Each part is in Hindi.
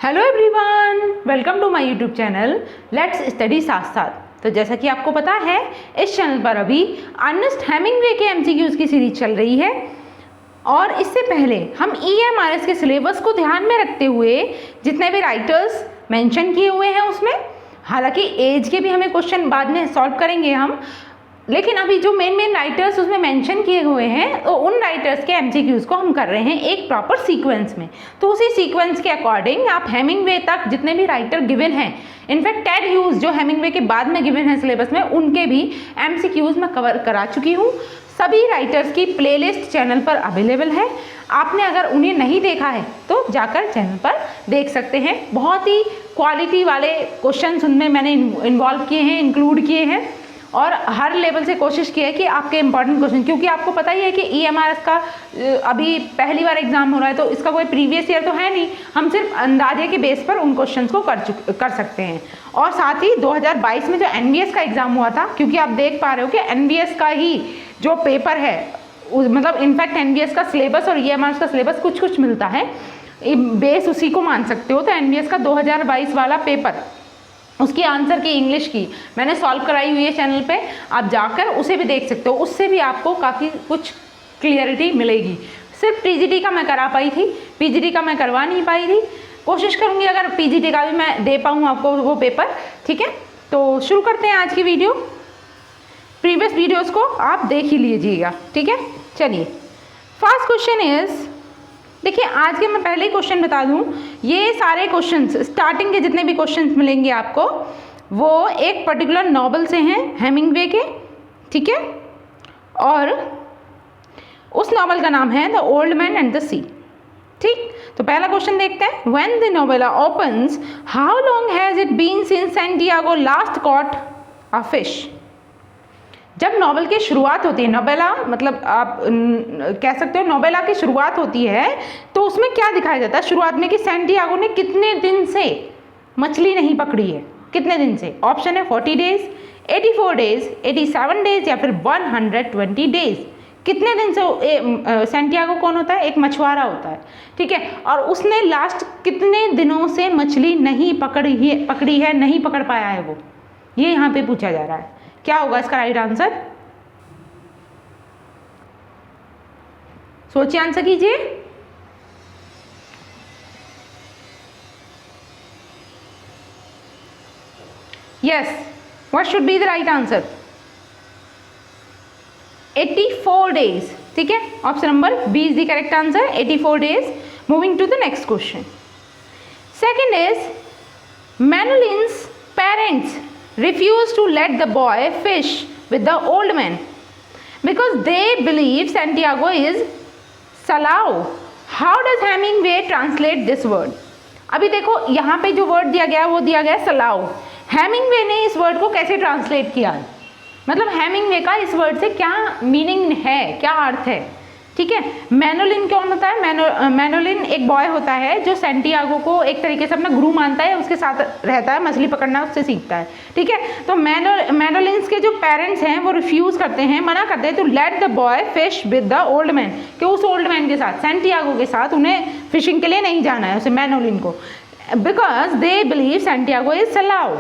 Hello everyone, welcome to my YouTube channel let's study साथ साथ। तो जैसा कि आपको पता है, इस चैनल पर अभी अर्नेस्ट हेमिंग्वे के एमसीक्यूज की सीरीज चल रही है और इससे पहले हम EMRS के सिलेबस को ध्यान में रखते हुए जितने भी राइटर्स मेंशन किए हुए हैं उसमें, हालांकि एज के भी हमें क्वेश्चन बाद में सॉल्व करेंगे हम, लेकिन अभी जो मेन राइटर्स उसमें मेंशन किए हुए हैं तो उन राइटर्स के एमसीक्यूज को हम कर रहे हैं एक प्रॉपर सीक्वेंस में। तो उसी सीक्वेंस के अकॉर्डिंग आप हेमिंग्वे तक जितने भी राइटर गिवन हैं, इनफैक्ट टेड ह्यूज जो हेमिंग्वे के बाद में गिवन है सिलेबस में, उनके भी एमसीक्यूज मैं कवर करा चुकी हूँ। सभी राइटर्स की प्लेलिस्ट चैनल पर अवेलेबल है। आपने अगर उन्हें नहीं देखा है तो जाकर चैनल पर देख सकते हैं। बहुत ही क्वालिटी वाले क्वेश्चन उनमें मैंने इन्वॉल्व किए हैं, इंक्लूड किए हैं और हर लेवल से कोशिश की है कि आपके इंपॉर्टेंट क्वेश्चन, क्योंकि आपको पता ही है कि EMRS का अभी पहली बार एग्जाम हो रहा है तो इसका कोई प्रीवियस ईयर तो है नहीं, हम सिर्फ अंदाजे के बेस पर उन क्वेश्चंस को कर सकते हैं। और साथ ही 2022 में जो NVS का एग्जाम हुआ था, क्योंकि आप देख पा रहे हो कि NVS का ही जो पेपर है, मतलब इनफैक्ट NVS का सिलेबस और EMRS का सिलेबस कुछ कुछ मिलता है, बेस उसी को मान सकते हो। तो NVS का 2022 वाला पेपर, उसकी आंसर की इंग्लिश की मैंने सॉल्व कराई हुई है चैनल पे, आप जाकर उसे भी देख सकते हो। उससे भी आपको काफ़ी कुछ क्लियरिटी मिलेगी। सिर्फ PGT का मैं करा पाई थी, PGT का मैं करवा नहीं पाई थी। कोशिश करूँगी अगर PGT का भी मैं दे पाऊँ आपको वो पेपर, ठीक है। तो शुरू करते हैं आज की वीडियो। प्रीवियस वीडियोज़ को आप देख ही लीजिएगा, ठीक है। चलिए, फर्स्ट क्वेश्चन इज़, देखिए आज के मैं पहले ही क्वेश्चन बता दूं, ये सारे क्वेश्चंस स्टार्टिंग के जितने भी क्वेश्चंस मिलेंगे आपको वो एक पर्टिकुलर नॉवल से हैं हेमिंग्वे के, ठीक है। और उस नॉवल का नाम है the old man and the sea, ठीक। तो पहला क्वेश्चन देखते हैं। When the novella opens, how long has it been since Santiago last caught a fish. जब नॉवेल की शुरुआत होती है, नोवेला मतलब आप कह सकते हो नोवेला की शुरुआत होती है तो उसमें क्या दिखाया जाता है शुरुआत में कि सैंटियागो ने कितने दिन से मछली नहीं पकड़ी है, कितने दिन से। ऑप्शन है 40 डेज, 84 डेज, 87 डेज या फिर 120 डेज। कितने दिन से सैंटियागो कौन होता है? एक मछुआरा होता है, ठीक है। और उसने लास्ट कितने दिनों से मछली नहीं पकड़ी है, नहीं पकड़ पाया है वो, ये यहाँ पे पूछा जा रहा है। क्या होगा इसका राइट आंसर? सोचिए, आंसर कीजिए। Yes, what should be the right answer? 84 days, ठीक है। Option number B is the correct answer, 84 days. Moving to the next question. Second is, Manolin's parents refused to let the boy fish with the old man because they believe Santiago is Salao. How does Hemingway translate this word? अभी देखो यहाँ पे जो वर्ड दिया गया वो दिया गया सलाओ। हेमिंग्वे ने इस वर्ड को कैसे ट्रांसलेट किया, मतलब हेमिंग्वे का इस वर्ड से क्या मीनिंग है, क्या अर्थ है, ठीक है। मैनोलिन कौन होता है? मैनोलिन एक बॉय होता है जो सैंटियागो को एक तरीके से अपना गुरु मानता है, उसके साथ रहता है, मछली पकड़ना उससे सीखता है, ठीक है। तो मैनोलिन्स के जो पेरेंट्स हैं वो रिफ्यूज़ करते हैं, मना करते हैं to let the boy fish with the old man, कि उस ओल्ड मैन के साथ, सैंटियागो के साथ उन्हें फिशिंग के लिए नहीं जाना है, उसे मैनोलिन को, because they believe Santiago is salao,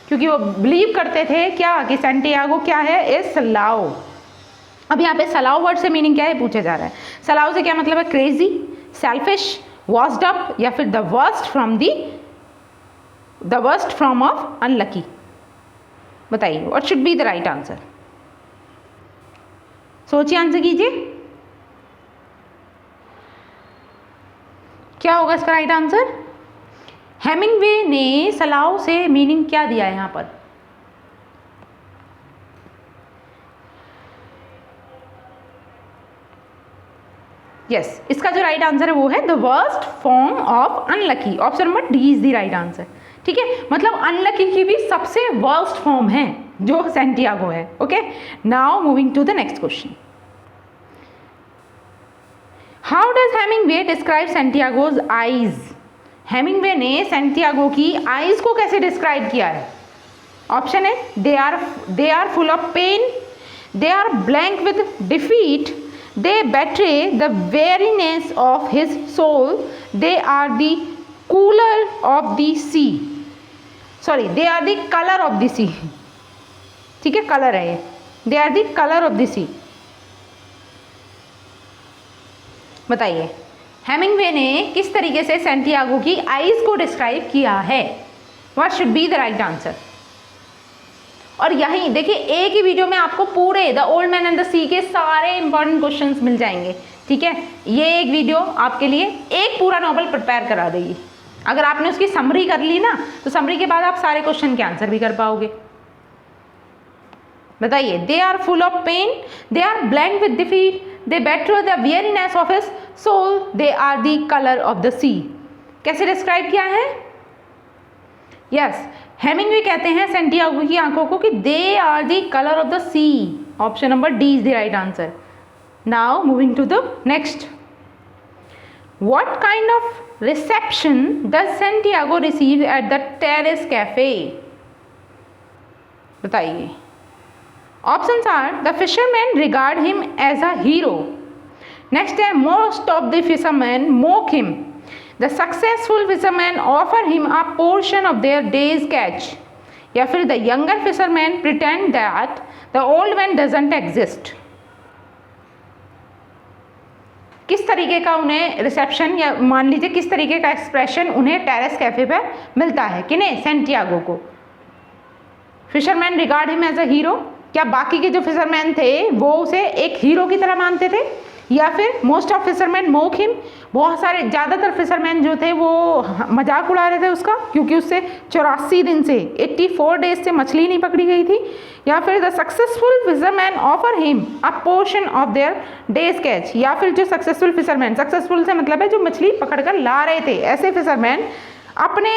क्योंकि वो बिलीव करते थे क्या कि सैंटियागो क्या है? इज सलाओ। अब यहाँ पे सलाओ वर्ड से मीनिंग क्या है पूछा जा रहा है। सलाओ से क्या मतलब है? क्रेजी, सेल्फिश, वॉस्ड अप या फिर the worst from of unlucky. बताइए what should be the right answer? सोचिए, आंसर कीजिए। क्या होगा इसका राइट आंसर? हेमिंग्वे ने सलाओ से मीनिंग क्या दिया है यहाँ पर? यस, इसका जो राइट आंसर है वो है the worst form of unlucky. Option number D is the right answer, ठीक है। मतलब अनलकी की भी सबसे वर्स्ट फॉर्म है जो सैंटियागो है, okay. Now moving to the next question. How does Hemingway describe Santiago's eyes? Hemingway ने सैंटियागो की आईज को कैसे डिस्क्राइब किया है? ऑप्शन है they are full of pain, they are blank with defeat, they betray the weariness of his soul, they are the cooler of the sea, sorry they are the colour of the sea, ठीक है, कलर है ये, they are the colour of the sea. बताइए हेमिंगवे ने किस तरीके से सैंटियागो की आईज को डिस्क्राइब किया है? What should be the right answer? और यही देखिए एक ही वीडियो में आपको पूरे the old man and the sea के सारे इंपॉर्टेंट क्वेश्चंस मिल जाएंगे, ठीक है। ये एक वीडियो आपके लिए एक पूरा नॉवल प्रिपेयर करा देगी। अगर आपने उसकी समरी कर ली ना, तो समरी के बाद आप सारे क्वेश्चन के आंसर भी कर पाओगे। बताइए they are full of pain, they are blank with defeat, they better the weariness of his soul, they are the colour of the sea. कैसे डिस्क्राइब किया है? यस, हेमिंगवे कहते हैं सैंटियागो की आंखों को कि they are the colour of the sea. Option number D is the right answer. Now moving to the next, what kind of reception does Santiago receive at the Terrace Cafe? बताइए। Options are the fisherman regard him as a hero, next है most of the fisherman mock him, the successful fisherman offer him a portion of their day's catch, या फिर the younger fisherman pretend that the old man doesn't exist. किस तरीके का उन्हें रिसेप्शन या मान लीजिए किस तरीके का एक्सप्रेशन उन्हें टेरेस कैफे पे मिलता है? किन्हें? सैंटियागो को। Fisherman regard him as a hero, क्या बाकी के जो फिशरमैन थे वो उसे एक हीरो की तरह मानते थे? या फिर most of fisherman mock him, बहुत सारे ज़्यादातर फिशरमैन जो थे वो मजाक उड़ा रहे थे उसका, क्योंकि उससे 84 दिन से 84 डेज से मछली नहीं पकड़ी गई थी। या फिर the successful fisherman offer him a portion of their day's catch, या फिर जो सक्सेसफुल फिशरमैन, सक्सेसफुल से मतलब है जो मछली पकड़ कर ला रहे थे, ऐसे फिशरमैन अपने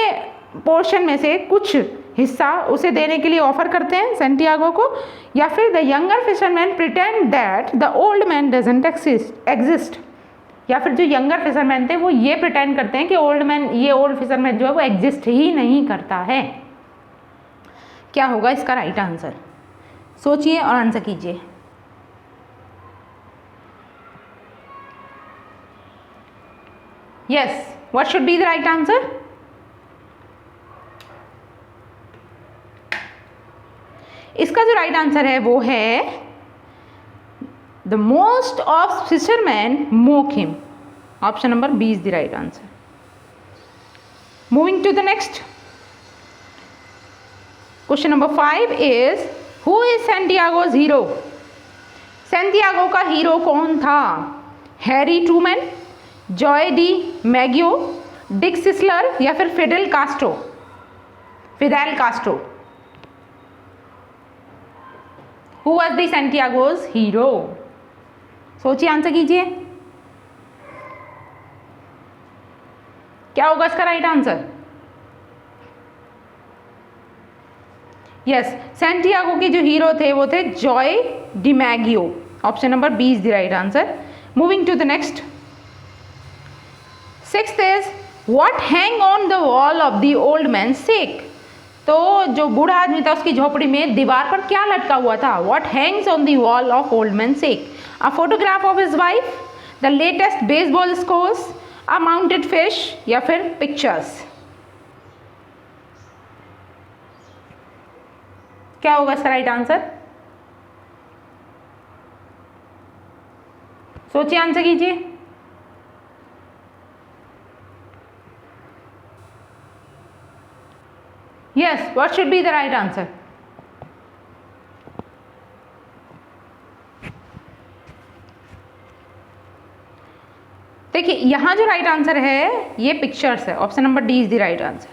पोर्शन में से कुछ हिस्सा उसे देने के लिए ऑफर करते हैं सैंटियागो को। या फिर the younger fisherman pretend that the old man doesn't exist, या फिर जो यंगर फिशरमैन थे वो ये प्रिटेंड करते हैं कि ओल्ड फिशरमैन जो है वो एग्जिस्ट ही नहीं करता है। क्या होगा इसका राइट आंसर? सोचिए और आंसर कीजिए। Yes, what should be the right answer? इसका जो राइट आंसर है वो है the most of fisherman mock him. Option number B is the right answer. Moving to the next question number 5 is who is Santiago's hero? Santiago का हीरो कौन था? Harry Truman, Joe DiMaggio, Dick Sisler, या फिर Fidel Castro. Who was the Santiago's hero? सोचिए, आंसर कीजिए। क्या होगा इसका राइट आंसर? यस, सैंटियागो के जो हीरो थे वो थे Joe DiMaggio. Option number B is the right answer. Moving to the next, 6th is what hang on the wall of the old man shack? तो जो बूढ़ा आदमी था उसकी झोपड़ी में दीवार पर क्या लटका हुआ था? What hangs on the wall of old man shack? A photograph of his wife, the latest baseball scores, a mounted fish, या फिर पिक्चर्स। क्या होगा इसका राइट आंसर? सोचिए, आंसर कीजिए। Yes, what should be the right answer? देखिए यहाँ जो राइट आंसर है ये पिक्चर्स है। Option number D is the right answer.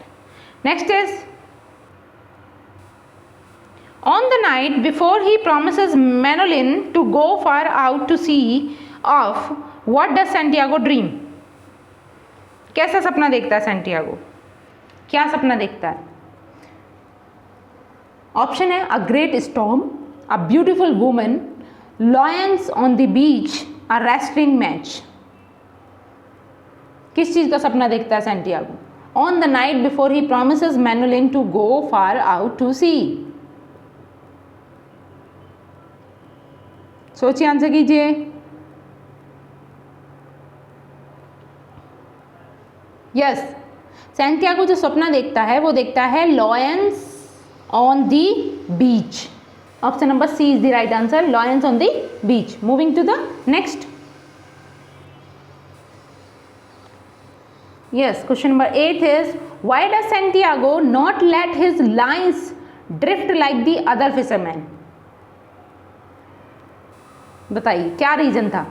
Next is on the night before he promises Manolin to go far out to sea off, what does Santiago dream? कैसा सपना देखता है सैंटियागो? क्या सपना देखता है? ऑप्शन है a great storm, a beautiful woman, lions on the beach, a wrestling match. किस चीज का सपना देखता है Santiago? On the night before he promises Manolin to go far out to sea. सोचिए, आंसर कीजिए। यस, सैंटियागो जो सपना देखता है वो देखता है lions on the beach. Option number C is the right answer, lions on the beach. Moving to the next. Yes, question number 8 is, why does Santiago not let his lines drift like the other fishermen? बताइए क्या रीजन था?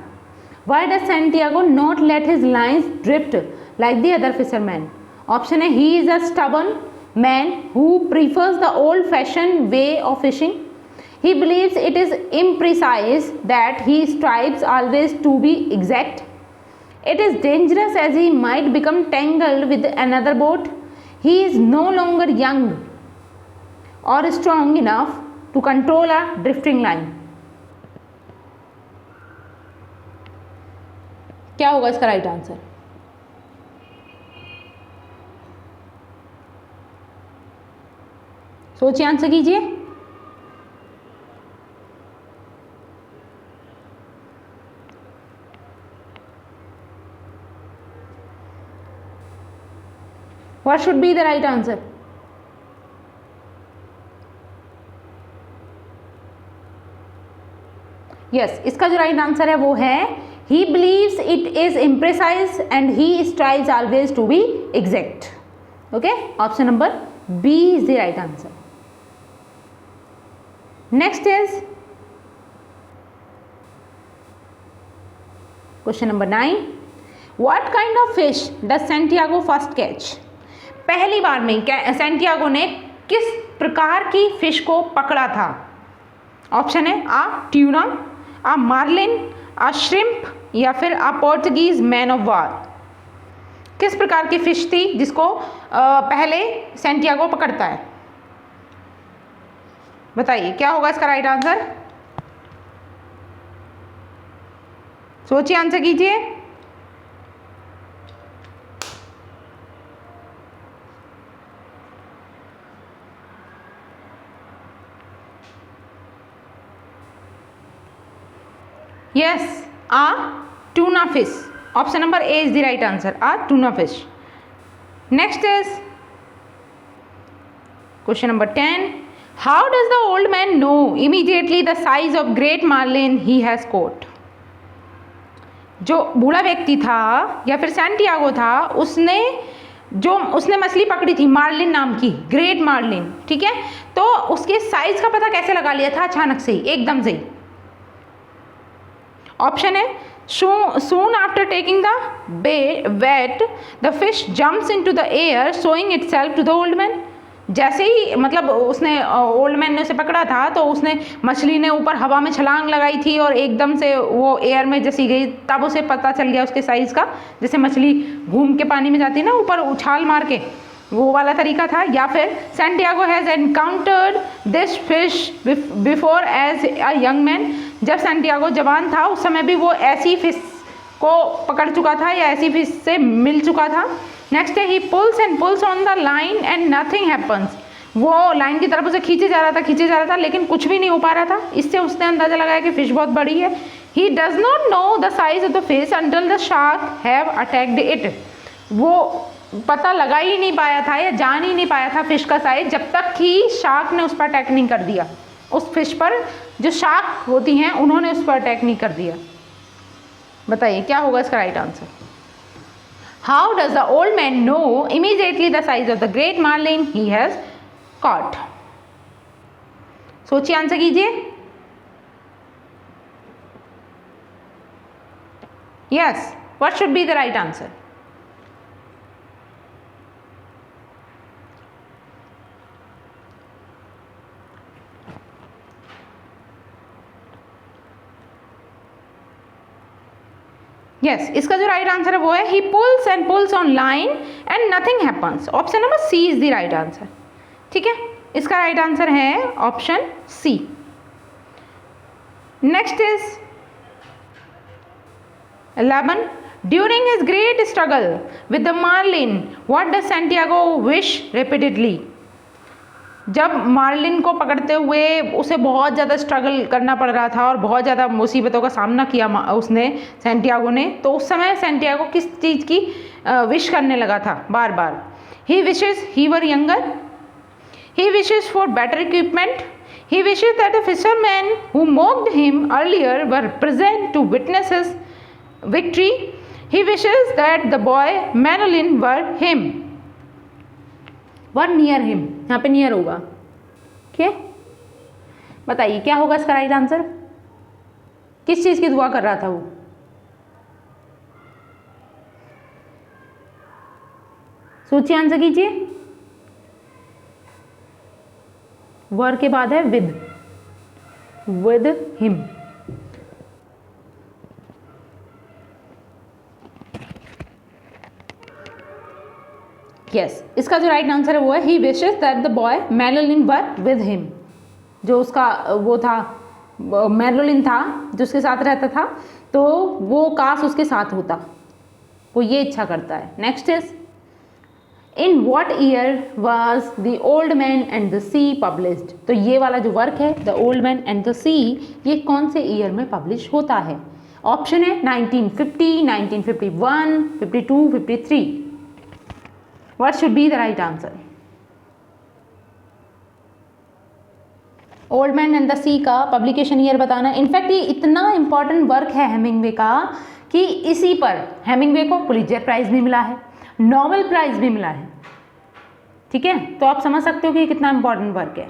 Why does Santiago not let his lines drift like the other fishermen? Option है, he is a stubborn man who prefers the old-fashioned way of fishing. He believes it is imprecise that he strives always to be exact. It is dangerous as he might become tangled with another boat. He is no longer young or strong enough to control a drifting line. क्या होगा इसका राइट आंसर? सोचिए, आंसर कीजिए। What should be the right answer? Yes, इसका जो राइट आंसर है वो है he believes it is imprecise and he strives always to be exact. Okay, option number B is the right answer. Next is question number 9. What kind of fish does Santiago first catch? पहली बार में सैंटियागो ने किस प्रकार की फिश को पकड़ा था? ऑप्शन है, आ ट्यूना, आ मार्लिन, आ श्रिम्प या फिर आ पोर्चुगीज मैन ऑफ वार। किस प्रकार की फिश थी जिसको पहले सैंटियागो पकड़ता है? बताइए क्या होगा इसका राइट आंसर? सोचिए, आंसर कीजिए। Yes, a tuna fish. Option number A is the right answer, a tuna fish. Next is question number 10. How does the old man know immediately the size of great marlin he has caught? जो बूढ़ा व्यक्ति था या फिर सैंटियागो था, उसने मछली पकड़ी थी मार्लिन नाम की, ग्रेट मार्लिन, ठीक है, तो उसके साइज का पता कैसे लगा लिया था अचानक से ही, एकदम से ही? ऑप्शन है, soon after taking the bait the fish jumps into the air showing itself to the old man. जैसे ही मतलब उसने ओल्ड मैन ने उसे पकड़ा था तो उसने मछली ने ऊपर हवा में छलांग लगाई थी और एकदम से वो एयर में जैसी गई तब उसे पता चल गया उसके साइज़ का। जैसे मछली घूम के पानी में जाती है ना ऊपर उछाल मार के, वो वाला तरीका था। या फिर Santiago has encountered this fish before as a young man. जब सैंटियागो जवान था उस समय भी वो ऐसी फिश को पकड़ चुका था या ऐसी फिश से मिल चुका था। नेक्स्ट है, he pulls on the line and nothing happens. वो लाइन की तरफ उसे खींचे जा रहा था लेकिन कुछ भी नहीं हो पा रहा था। इससे उसने अंदाज़ा लगाया कि फिश बहुत बड़ी है। He does not know the size of the fish until the shark have attacked it. वो पता लगा ही नहीं पाया था या जान ही नहीं पाया था फिश का साइज जब तक कि शार्क ने उस पर अटैक नहीं कर दिया। उस फिश पर जो शार्क होती हैं उन्होंने उस पर अटैक नहीं कर दिया। बताइए क्या होगा इसका right answer? How does the old man know immediately the size of the great marlin he has caught? सोचिए, आंसर कीजिए। Yes, what should be the right answer? Yes, इसका जो राइट आंसर है वो है, he pulls on line and nothing happens. Option number C is the right answer. ठीक है, इसका राइट आंसर है option C. Next is 11. During his great struggle with the marlin what does Santiago wish repeatedly? जब मार्लिन को पकड़ते हुए उसे बहुत ज़्यादा स्ट्रगल करना पड़ रहा था और बहुत ज़्यादा मुसीबतों का सामना किया उसने सैंटियागो ने, तो उस समय सैंटियागो किस चीज़ की विश करने लगा था बार बार? he wishes he were younger, he wishes for better equipment, he wishes that the fishermen who mocked him earlier were present to witness his victory, he wishes that the boy Manolin were him, were near him, यहाँ पे नियर होगा। ओके, बताइए क्या होगा इसका राइट आंसर? किस चीज की दुआ कर रहा था वो? सोचिए, आंसर कीजिए। वर के बाद है विद हिम। यस, इसका जो राइट आंसर है वो है he wishes that the boy Manolin were with him. जो उसका वो था, मैलोलिन था जो उसके साथ रहता था, तो वो काश उसके साथ होता, वो ये इच्छा करता है। Next is in what year was the old man and the sea published. तो ये वाला जो वर्क है the old man and the sea, ये कौन से ईयर में पब्लिश होता है? ऑप्शन है 1950, 1951, 52, 53। What should be the right answer? Old man and the sea का पब्लिकेशन ईयर बताना। इनफैक्ट ये इतना इंपॉर्टेंट वर्क है हेमिंगवे का कि इसी पर हेमिंगवे को पुलित्जर प्राइज भी मिला है, नोबेल प्राइज भी मिला है। ठीक है, तो आप समझ सकते हो कि कितना इंपॉर्टेंट वर्क है।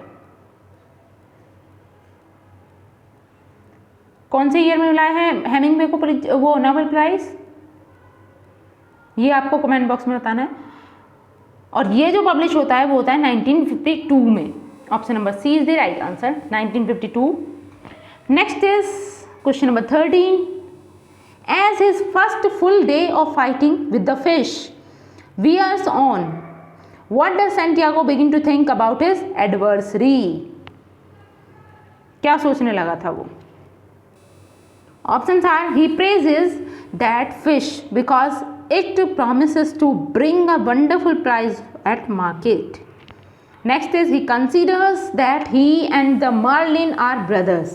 कौन से ईयर में मिला है हेमिंगवे को वो नोबेल प्राइज, ये आपको कमेंट बॉक्स में बताना है। और ये जो पब्लिश होता है वो होता है 1952 में। Option number C is the right answer, 1952। Next is question number 13। As his first full day of fighting with the fish wears on, what does Santiago begin to think about his adversary? क्या सोचने लगा था वो? Options are he praises that fish because it promises to bring a wonderful price at market. Next is he considers that he and the marlin are brothers,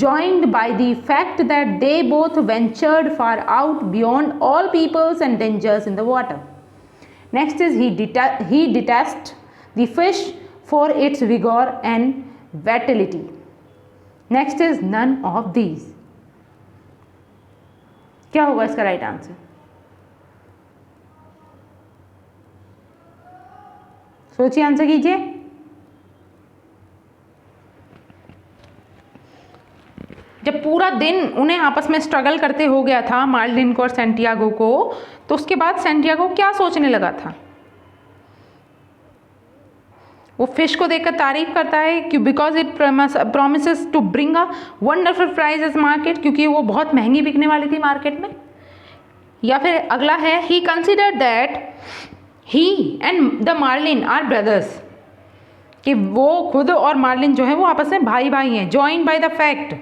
joined by the fact that they both ventured far out beyond all peoples and dangers in the water. Next is he detests the fish for its vigor and vitality. Next is none of these. क्या होगा इसका राइट आंसर? सोचिए, आंसर कीजिए। जब पूरा दिन उन्हें आपस में स्ट्रगल करते हो गया था मार्लिन को और सैंटियागो को, तो उसके बाद सैंटियागो क्या सोचने लगा था? वो फिश को देखकर तारीफ करता है कि because it promises to bring a wonderful price as market, क्योंकि वो बहुत महंगी बिकने वाली थी मार्केट में। या फिर अगला है he consider that he and the marlin are brothers, कि वो खुद और मार्लिन जो है वो आपस में भाई भाई हैं, joined by the fact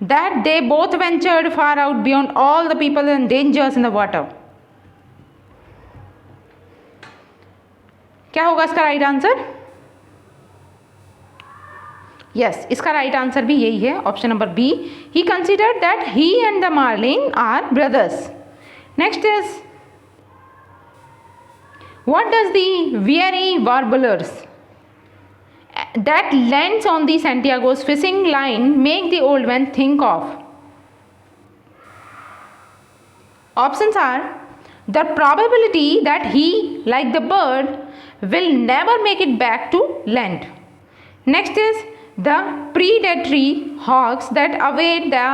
that they both ventured far out beyond all the people and dangers in the water. क्या होगा इसका राइट आंसर? यस, इसका राइट आंसर भी यही है, option number B. He considered that he and the marlin are brothers. Next is what does the weary warblers that lands on the Santiago's fishing line make the old man think of? Options are the probability that he, like the bird, will never make it back to land. Next is the predatory hawks that await the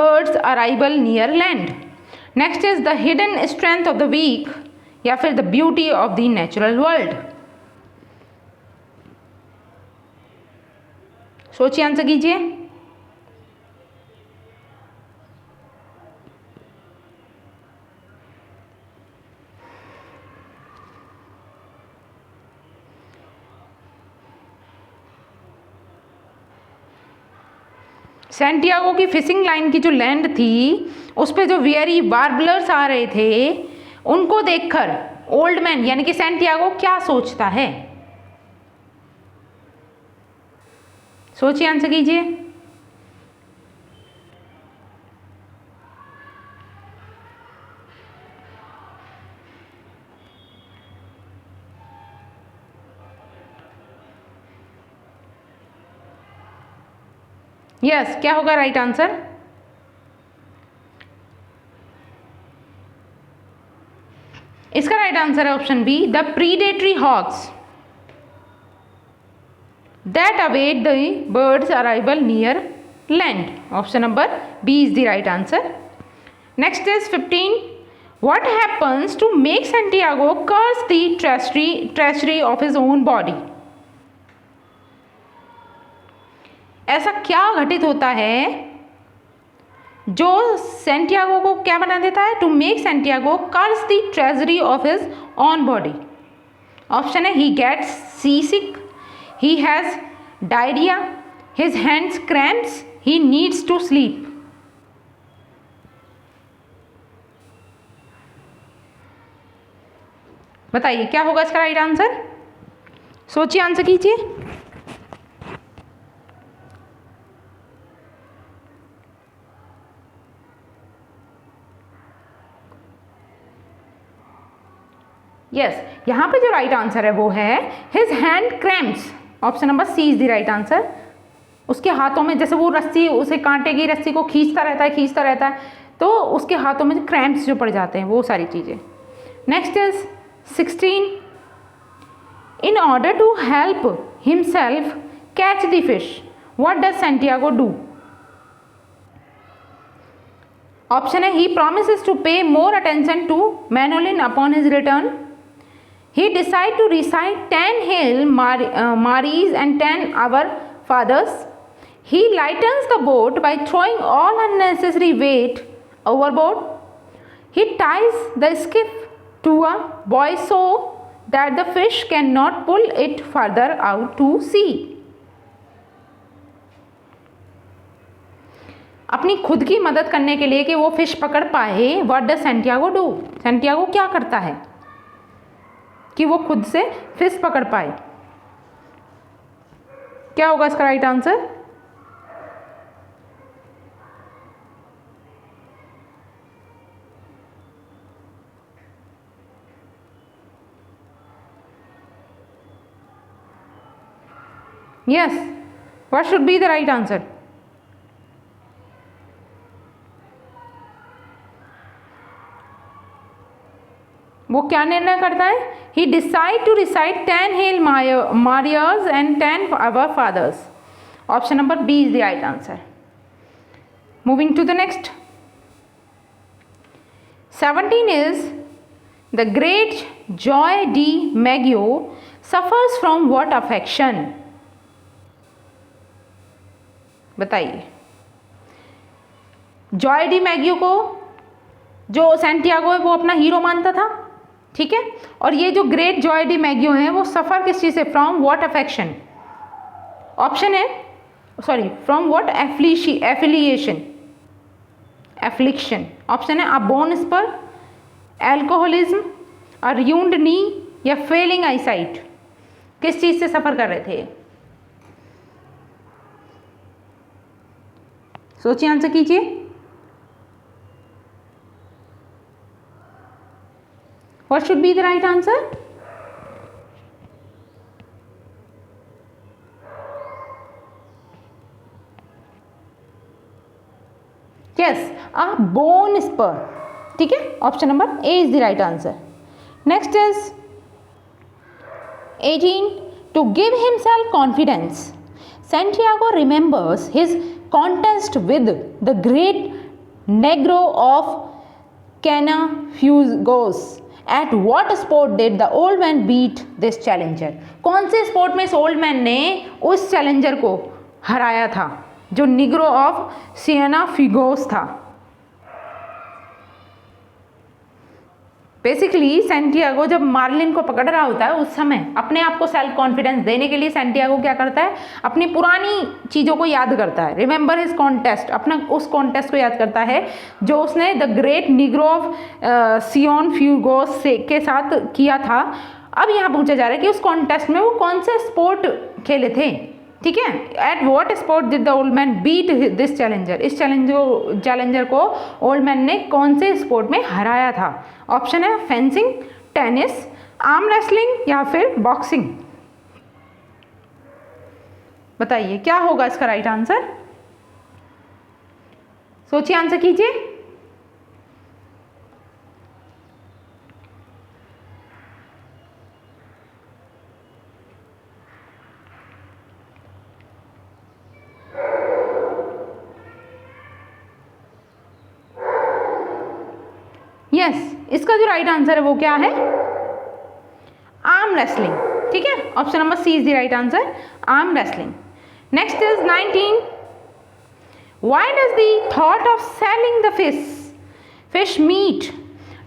bird's arrival near land. Next is the hidden strength of the weak, या फिर the beauty of the natural world. सोचिए, आंसर कीजिए। सैंटियागो की फिशिंग लाइन की जो लैंड थी उस पे जो वेरी वार्बलर्स आ रहे थे, उनको देखकर ओल्ड मैन यानी कि सैंटियागो क्या सोचता है? सोचिए, आंसर कीजिए। यस, क्या होगा राइट आंसर? इसका राइट आंसर है option B, the predatory hawks that await the bird's arrival near land. Option number B is the right answer. Next is 15. What happens to make Santiago curse the treachery of his own body? ऐसा क्या घटित होता है जो सेंटियागो को क्या बना देता है? To make Santiago curse the treachery of his own body. Option है, he gets seasick, he has diarrhoea, his hands cramps, he needs to sleep. बताइए क्या होगा इसका राइट आंसर? सोचिए, आंसर कीजिए. यस, यहाँ पे जो राइट आंसर है वो है his hand cramps. Option number C is the right answer. उसके हाथों में, जैसे वो रस्सी उसे कांटे की रस्सी को खींचता रहता है, तो उसके हाथों में क्रैम्प्स जो पड़ जाते हैं, वो सारी चीज़ें. Next is 16. In order to help himself catch the fish, what does Santiago do? Option A, he promises to pay more attention to Manolin upon his return. He decides to recite 10 Hail Marys and 10 Our Fathers. He lightens the boat by throwing all unnecessary weight overboard. He ties the skiff to a buoy so that the fish cannot pull it further out to sea. अपनी खुद की मदद करने के लिए कि वो फिश पकड़ पाए, what does Santiago do? Santiago क्या करता है कि वो खुद से फिश पकड़ पाए? क्या होगा इसका right answer? Yes, what should be the right answer? वो क्या निर्णय करता है? He decide to recite 10 Hail Marys and 10 Our Fathers. Option number B is the right answer. Moving to the next. 17 is the great Joy D Maggio suffers from what affection? बताइए. जॉय डी मैगियो को जो सेंटियागो है वो अपना हीरो मानता था, ठीक है, और ये जो ग्रेट जॉय डी मैगियो है वो सफ़र किस चीज़ से? From what affection? ऑप्शन है, sorry, from what affliction. Option है, अ बोन स्पर, एल्कोहलिज्म, अ रूइंड नी, या फेलिंग आईसाइट. किस चीज़ से सफ़र कर रहे थे? सोचिए, आंसर कीजिए. What should be the right answer? Yes, a bone spur. ठीक है, option number A is the right answer. Next is 18. To give himself confidence, Santiago remembers his contest with the great Negro of Canafugos. At what sport did the old man beat this challenger? कौन से स्पोर्ट में इस ओल्ड मैन ने उस चैलेंजर को हराया था जो निग्रो ऑफ सिएनाफिगोस था? बेसिकली सेंटियागो जब मार्लिन को पकड़ रहा होता है उस समय अपने आप को सेल्फ कॉन्फिडेंस देने के लिए सेंटियागो क्या करता है? अपनी पुरानी चीज़ों को याद करता है. रिमेंबर हिज कॉन्टेस्ट, अपना उस कॉन्टेस्ट को याद करता है जो उसने द ग्रेट निग्रो ऑफ सिएनाफिगोस के साथ किया था. अब यहाँ पूछा जा रहा है कि उस कॉन्टेस्ट में वो कौन से स्पोर्ट खेले थे. ठीक है, at what sport did the old man beat this challenger? इस चैलेंजर को ओल्ड मैन ने कौन से स्पोर्ट में हराया था? ऑप्शन है, फेंसिंग, टेनिस, आर्म रेसलिंग, या फिर बॉक्सिंग. बताइए क्या होगा इसका राइट आंसर? सोचिए, आंसर कीजिए। यस, इसका जो राइट आंसर है वो क्या है? Arm wrestling. ठीक है, option number C is the right answer, arm wrestling. Next is 19. Why does the thought of selling the fish meat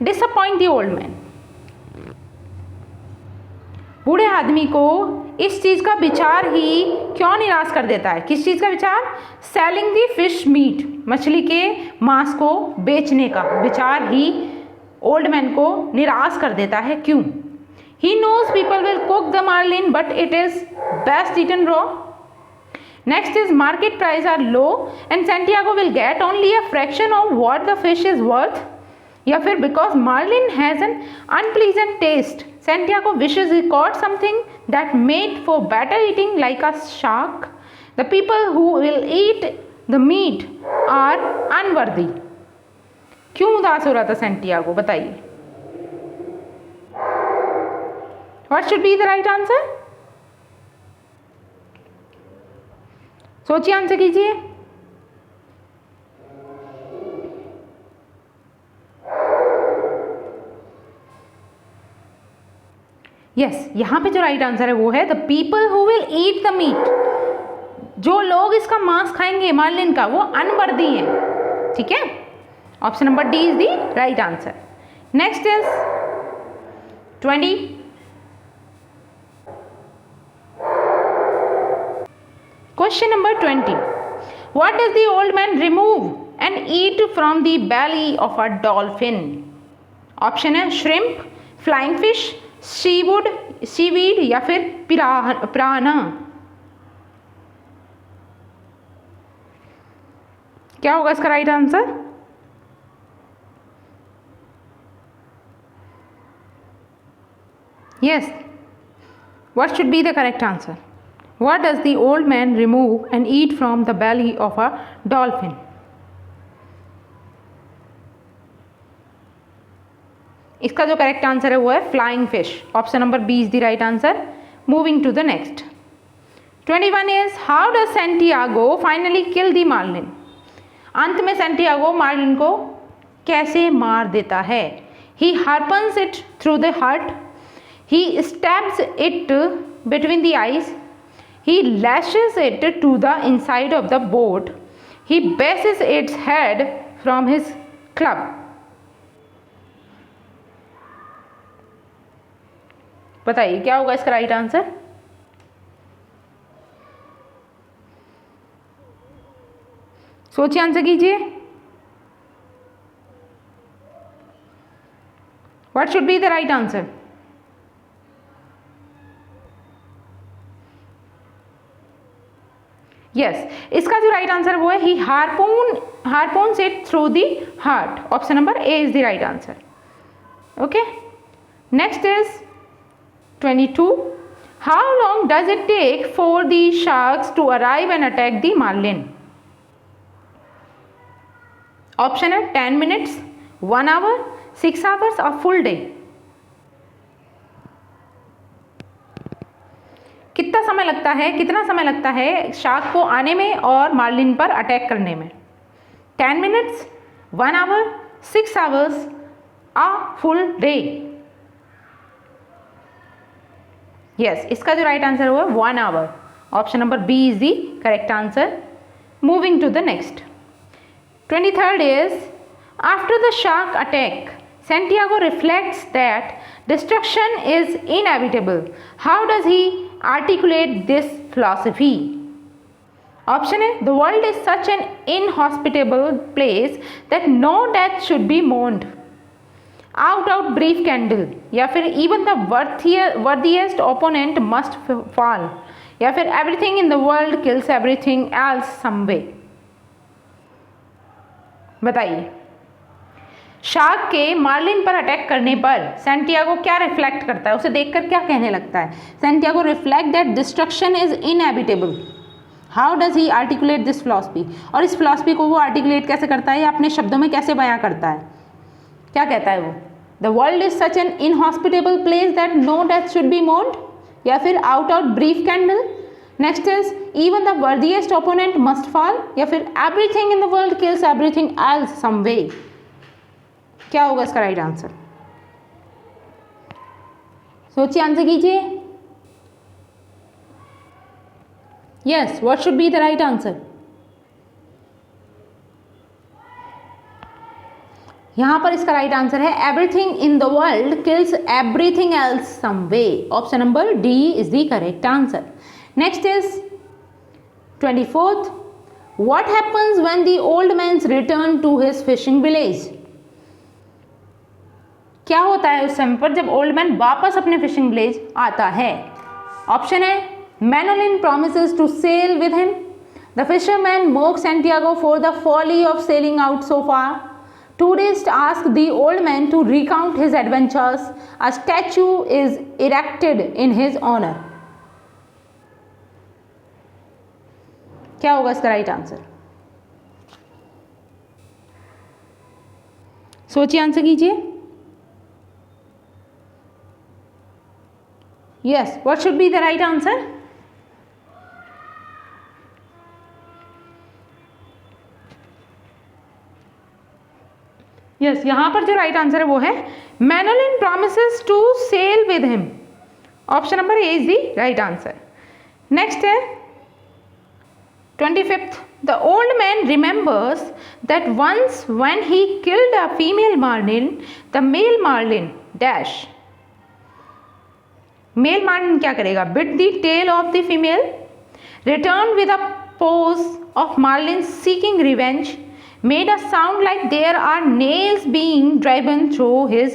disappoint the old man? बूढ़े आदमी को इस चीज का विचार ही क्यों निराश कर देता है? किस चीज का विचार? सेलिंग द फिश मीट, मछली के मांस को बेचने का विचार ही ओल्ड मैन को निराश कर देता है। क्यों? He knows people will cook the marlin but it is best eaten raw. Next is market price are low and Santiago will get only a fraction of what the fish is worth. या फिर because marlin has an unpleasant taste, Santiago wishes he caught something that made for better eating like a shark. The people who will eat the meat are unworthy. क्यों उदास हो रहा था सेंटियागो? बताइए। What should be the right answer? सोचिए, आंसर कीजिए। यस, यहां पे जो राइट आंसर है वो है the people who will eat the meat. जो लोग इसका मांस खाएंगे मार्लिन का, वो अनवर्दी हैं। ठीक है, option number D is the right answer. Next is 20. Question number 20. What does the old man remove and eat from the belly of a dolphin? Option है shrimp, flying fish, seaweed या फिर piranha. क्या होगा इसका right answer? Yes. What should be the correct answer? What does the old man remove and eat from the belly of a dolphin? इसका जो करेक्ट आंसर है वो है flying fish. Option number B is the right answer. Moving to the next 21 is how does Santiago finally kill the marlin? अंत में सेंटियागो मार्लिन को कैसे मार देता है? He harpoons it through the heart, he stabs it between the eyes, he lashes it to the inside of the boat, he bashes its head from his club. बताइए क्या होगा इसका राइट आंसर? सोचिए, आंसर कीजिए। What should be the right answer? Yes, इसका जो राइट आंसर वो है he harpoons it through the heart. Option number A is the right answer. Okay, next is 22. How long does it take for the sharks to arrive and attack the marlin? Option है 10 मिनट्स, 1 आवर, 6 आवर्स और फुल डे। कितना समय लगता है शार्क को आने में और मार्लिन पर अटैक करने में? 10 minutes, 1 hour, 6 hours a full day? Yes, इसका जो राइट आंसर हुआ 1 hour. Option number B is the correct answer. Moving to the next 23rd is after the shark attack Santiago reflects that destruction is inevitable. How does he articulate this philosophy? Option A, the world is such an inhospitable place that no death should be mourned. Out brief candle. या फिर even the worthiest opponent must fall. या फिर everything in the world kills everything else some way. बताइए, शार्क के मार्लिन पर अटैक करने पर सेंटियागो क्या रिफ्लेक्ट करता है? उसे देखकर क्या कहने लगता है? Santiago reflect that destruction is inevitable. How does he articulate this philosophy, और इस फिलॉसफी को वो आर्टिकुलेट कैसे करता है या अपने शब्दों में कैसे बयां करता है, क्या कहता है वो? The world is such an inhospitable place that no death should be mourned, या फिर out out brief candle. Next is even the worthiest opponent must fall, या फिर everything in the world kills everything else some way. क्या होगा इसका राइट आंसर? सोचिए, आंसर कीजिए। Yes, what should be the right answer? यहां पर इसका राइट आंसर है everything in the world kills everything else some way. Option number D is the correct answer. Next is 24th, what happens when the old man return to his fishing village. क्या होता है उस समय पर जब ओल्ड मैन वापस अपने फिशिंग विलेज आता है? ऑप्शन है मैनोलिन promises to sail with him, the fisherman mocks Santiago for the folly of sailing out so far, tourists ask the old man to recount his adventures, a statue is erected in his honor। क्या होगा इसका राइट आंसर? सोचिए, आंसर कीजिए। Yes, what should be the right answer? Yes, यहां पर जो राइट आंसर है वो है Manolin promises to sail with him. Option number A is the right answer. Next है 25th, the old man remembers that once when he killed a female marlin the male marlin dash. Male marlin क्या करेगा? Bit the tail of the female, return with a pose of marlin seeking revenge, made a sound like there are nails being driven through his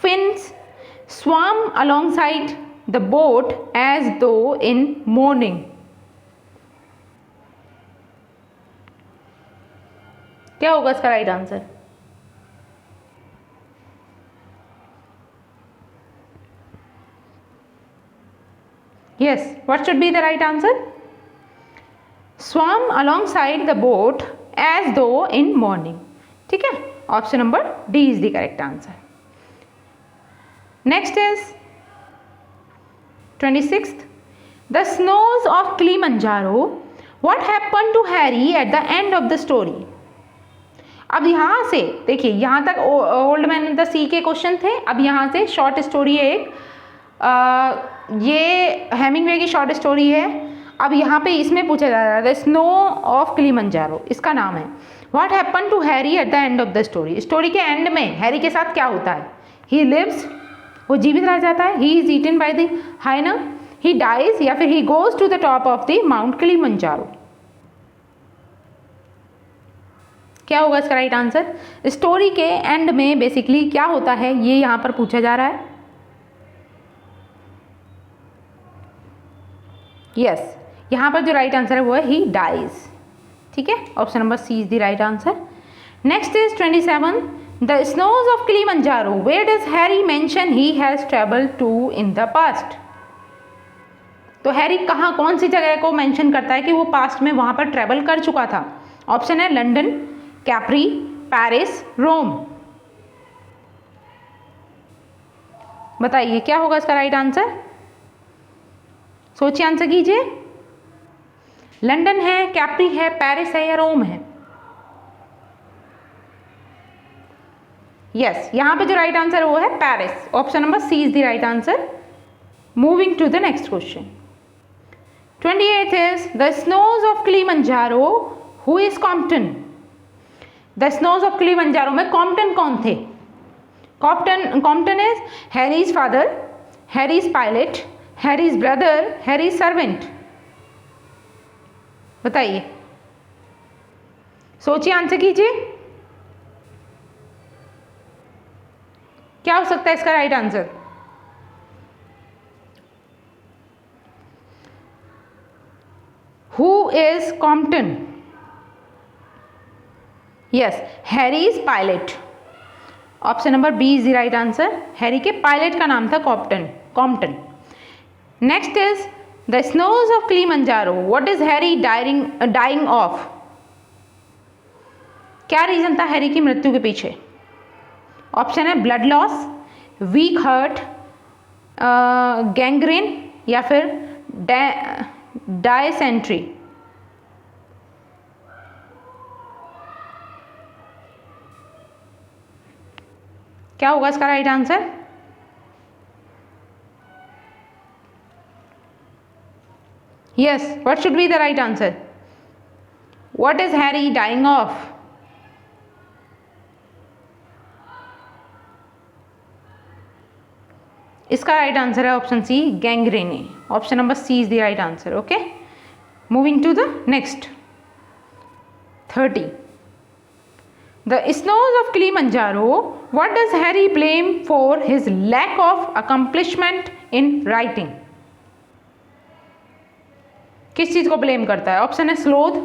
fins, swam alongside the boat as though in mourning। क्या होगा इसका right answer? Yes, what should be the right answer? swam alongside the boat as though in morning। ठीक है, option number D is the correct answer. Next is 26th, the snows of Kilimanjaro, what happen to Harry at the end of the story. अब यहाँ से देखिए, यहाँ तक old man in the sea के क्वेश्चन थे। अब यहाँ से शॉर्ट स्टोरी है एक, ये हेमिंगवे की शॉर्ट स्टोरी है। अब यहाँ पे इसमें पूछा जा रहा है द स्नो ऑफ किलिमंजारो, इसका नाम है। What happen to Harry at the end of the story. Story के एंड में हैरी के साथ क्या होता है? ही लिव्स, वो जीवित रह जाता है। He is eaten by the hyena, he dies, या फिर he goes to the top of the Mount Kilimanjaro. क्या होगा इसका राइट आंसर? स्टोरी के एंड में बेसिकली क्या होता है ये यहाँ पर पूछा जा रहा है। यस, यहाँ पर जो राइट आंसर है वो है ही डाइज। ठीक है, option number C is the right answer. Next is 27, the snows of Kilimanjaro, where does Harry mention he has travelled to in the past. तो हैरी कहाँ, कौन सी जगह को मेंशन करता है कि वो पास्ट में वहां पर ट्रेवल कर चुका था? ऑप्शन है लंदन, कैप्री, पेरिस, रोम। बताइए क्या होगा इसका राइट आंसर? सोचिए, आंसर कीजिए। लंदन है, कैप्री है, पेरिस है या रोम है? यस, यहां पे जो राइट आंसर है वो है Paris. Option number C is the right answer. Moving to the next question. 28th is the snows of Kilimanjaro, who is Compton? The snows of Kilimanjaro में Compton कौन थे? Compton is Harry's father, Harry's pilot, Harry's brother, Harry's servant। बताइए, सोचिए, आंसर कीजिए। क्या हो सकता है इसका right answer? Who is Compton? Yes, Harry's pilot। Option number B is the right answer. Harry के पायलट का नाम था Compton. Next is the snows of Kilimanjaro, what is Harry dying of? क्या रीजन था हैरी की मृत्यु के पीछे? ऑप्शन है blood loss, weak heart, gangrene या फिर डायसेंट्री। क्या होगा इसका right answer? Yes, what should be the right answer? What is Harry dying of? इसका राइट आंसर है option C, gangrene. Option number C is the right answer. Okay, moving to the next 30. The snows of Kilimanjaro, what does Harry blame for his lack of accomplishment in writing? किस चीज को ब्लेम करता है? ऑप्शन है sloth,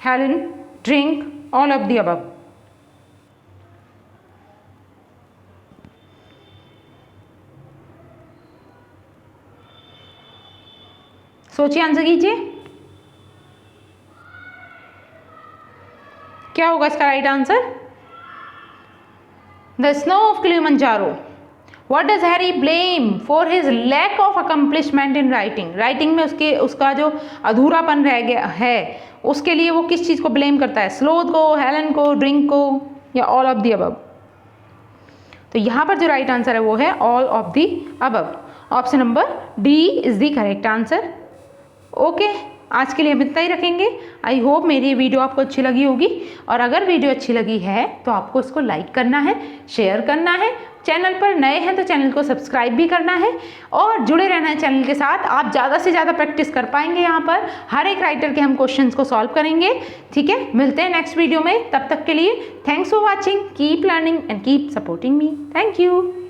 Helen, drink, all of the above. सोचिए, आंसर कीजिए। क्या होगा इसका right answer? The snow of Kilimanjaro, what does Harry blame for his lack of accomplishment in writing? Writing में उसका जो अधूरापन रह गया है, उसके लिए वो किस चीज को ब्लेम करता है? स्लोथ को, हेलन को, ड्रिंक को या ऑल ऑफ द अबव? तो यहां पर जो राइट आंसर है वो है all of the above. Option number D is the correct answer. Okay, आज के लिए हम इतना ही रखेंगे। आई होप मेरी ये वीडियो आपको अच्छी लगी होगी, और अगर वीडियो अच्छी लगी है तो आपको इसको लाइक करना है, शेयर करना है। चैनल पर नए हैं तो चैनल को सब्सक्राइब भी करना है और जुड़े रहना है चैनल के साथ। आप ज़्यादा से ज़्यादा प्रैक्टिस कर पाएंगे। यहाँ पर हर एक राइटर के हम क्वेश्चंस को सॉल्व करेंगे। ठीक है, मिलते हैं नेक्स्ट वीडियो में। तब तक के लिए thanks for watching, keep learning and keep supporting me. Thank you.